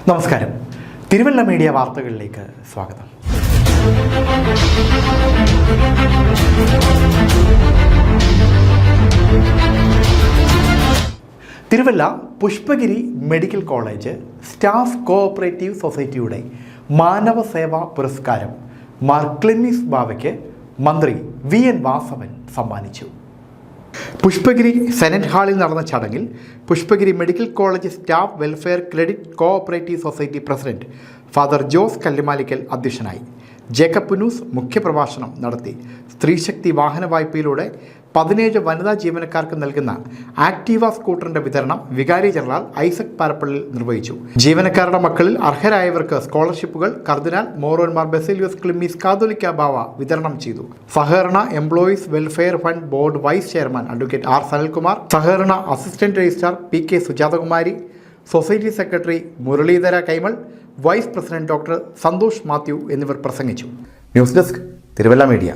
നമസ്കാരം. തിരുവല്ല മീഡിയ വാർത്തകളിലേക്ക് സ്വാഗതം. Thiruvalla Pushpagiri medical college staff cooperative സൊസൈറ്റിയുടെ മാനവ സേവാ പുരസ്കാരം മാർ ക്ലെമീസ് ബാവയ്ക്ക് മന്ത്രി വി.എൻ. വാസവൻ സമ്മാനിച്ചു. പുഷ്പഗിരി സെനറ്റ് ഹാളിൽ നടന്ന ചടങ്ങിൽ Pushpagiri medical college staff welfare credit cooperative society president father Jose Kallumalickal അധ്യക്ഷനായി. ജേക്കബ് പുനൂസ് മുഖ്യപ്രഭാഷണം നടത്തി. സ്ത്രീശക്തി വാഹന വായ്പയിലൂടെ 17 വനിതാ ജീവനക്കാർക്ക് നൽകുന്ന ആക്റ്റീവ സ്കൂട്ടറിന്റെ വിതരണം വികാരി ജനറൽ ഐസക് പാരപ്പള്ളിൽ നിർവഹിച്ചു. ജീവനക്കാരുടെ മക്കളിൽ അർഹരായവർക്ക് സ്കോളർഷിപ്പുകൾ കർദിനാൾ മോറോന്മാർ ബസേലിയോസ് ക്ലിമ്മീസ് കാതോലിക്ക ബാവ വിതരണം ചെയ്തു. സഹകരണ employees welfare fund board vice chairman advocate R Sanalkumar, സഹകരണ assistant registrar P K. Sujathakumari, society secretary Muraleedhara Kaimal, vice president doctor Santhosh Mathew എന്നിവർ പ്രസംഗിച്ചു. News desk Thiruvalla media.